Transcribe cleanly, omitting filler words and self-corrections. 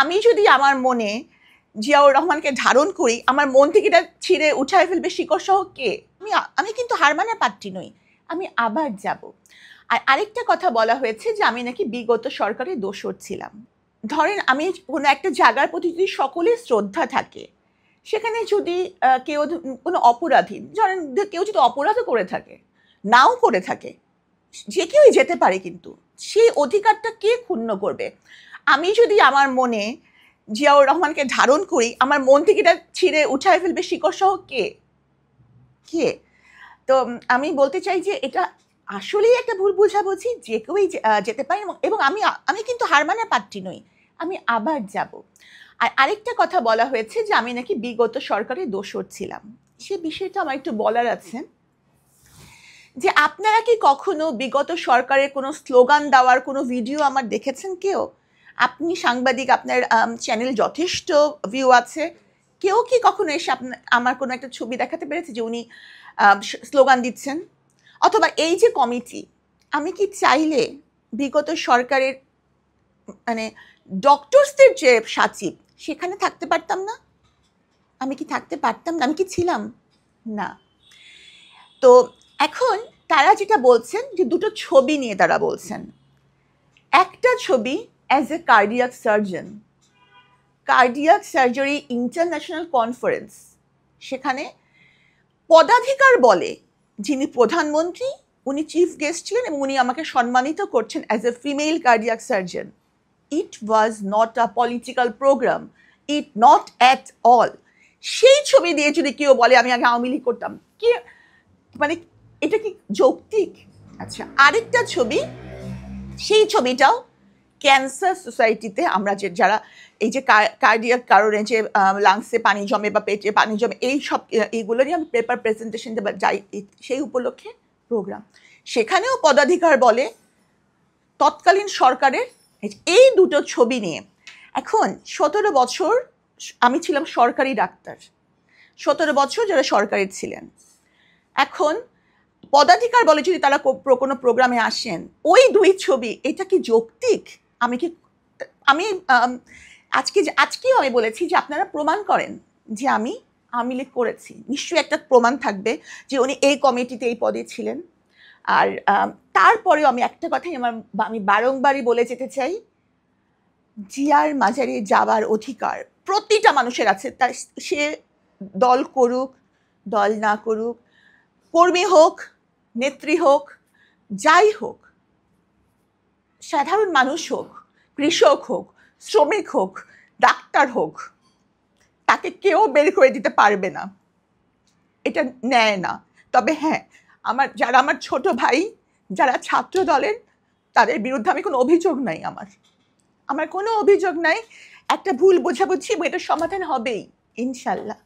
আমি যদি আমার মনে জিয়াউর রহমানকে ধারণ করি, আমার মন থেকে এটা ছিঁড়ে উঠায় ফেলবে শিকড় সহ কে? আমি কিন্তু হার মানা পাত্রী নই, আমি আবার যাব। আর আরেকটা কথা বলা হয়েছে যে আমি নাকি বিগত সরকারের দোসর ছিলাম। ধরেন আমি কোনো একটা জায়গার প্রতি যদি সকলের শ্রদ্ধা থাকে, সেখানে যদি কেউ কোনো অপরাধী, ধরেন কেউ যদি অপরাধও করে থাকে, নাও করে থাকে, যে কেউই যেতে পারে, কিন্তু সেই অধিকারটা কে ক্ষুণ্ণ করবে? আমি যদি আমার মনে জিয়াউর রহমানকে ধারণ করি, আমার মন থেকে এটা ছিঁড়ে উঠায় ফেলবে শিকড় সহ কে? তো আমি বলতে চাই যে এটা আসলেই একটা ভুল বোঝাবুঝি, যে কেউই যেতে পারে, এবং আমি কিন্তু হার মানা পাত্রী নই, আমি আবার যাব। আর আরেকটা কথা বলা হয়েছে যে আমি নাকি বিগত সরকারের দোসর ছিলাম। সে বিষয়টা আমার একটু বলার আছে যে আপনারা কি কখনো বিগত সরকারের কোনো স্লোগান দেওয়ার কোনো ভিডিও আমার দেখেছেন কেউ? আপনি সাংবাদিক, আপনার চ্যানেল যথেষ্ট ভিউ আছে, কেউ কি কখনো এসে আমার কোনো একটা ছবি দেখাতে পেরেছে যে উনি স্লোগান দিচ্ছেন? অথবা এই যে কমিটি, আমি কি চাইলে বিগত সরকারের মানে ডক্টরসদের যে সচিব, সেখানে থাকতে পারতাম না? আমি কি থাকতে পারতাম না? আমি কি ছিলাম না? তো এখন তারা যেটা বলছেন যে দুটো ছবি নিয়ে তারা বলছেন। একটা ছবি as a cardiac surgeon, cardiac surgery international conference, সেখানে পদাধিকার বলে যিনি প্রধানমন্ত্রী, উনি চিফ গেস্ট ছিলেন এবং উনি আমাকে সম্মানিত করছেন as a female cardiac surgeon. It was not a political programme, it not at all. সেই ছবি দিয়ে যদি কেউ বলে আমি আগে আওয়ামী লীগ করতাম, কি মানে এটা কি যৌক্তিক? আচ্ছা, আরেকটা ছবি, সেই ছবিটাও ক্যান্সার সোসাইটিতে আমরা যারা এই যে কার্ডিয়াক কারণে যে লাংসে পানি জমে বা পেটে পানি জমে, এই সব এইগুলো নিয়ে আমি পেপার প্রেজেন্টেশন দেবো যাই, সেই উপলক্ষে প্রোগ্রাম, সেখানেও পদাধিকার বলে তৎকালীন সরকারের। এই দুটো ছবি নিয়ে এখন 17 বছর আমি ছিলাম সরকারি ডাক্তার, 17 বছর যারা সরকারি ছিলেন, এখন পদাধিকার বলে যদি তারা কোনো প্রোগ্রামে আসেন, ওই দুই ছবি, এটা কি যৌক্তিক? আমি আজকেও আমি বলেছি যে আপনারা প্রমাণ করেন যে আমি আওয়ামী লীগ করেছি, নিশ্চয়ই একটা প্রমাণ থাকবে যে উনি এই কমিটিতে এই পদে ছিলেন। আর তারপরেও আমি একটা কথাই আমি বারংবারই বলে যেতে চাই, জিয়ার মাজারে যাওয়ার অধিকার প্রতিটা মানুষের আছে, তার সে দল করুক দল না করুক, কর্মী হোক নেত্রী হোক যাই হোক, সাধারণ মানুষ হোক, কৃষক হোক, শ্রমিক হোক, ডাক্তার হোক, তাকে কেউ বের করে দিতে পারবে না, এটা নেয় না। তবে হ্যাঁ, যারা আমার ছোট ভাই, যারা ছাত্র দলের, তাদের বিরুদ্ধে আমি কোনো অভিযোগ নাই, আমার কোনো অভিযোগ নাই। একটা ভুল বোঝাবুঝি, এটার সমাধান হবেই ইনশাল্লাহ।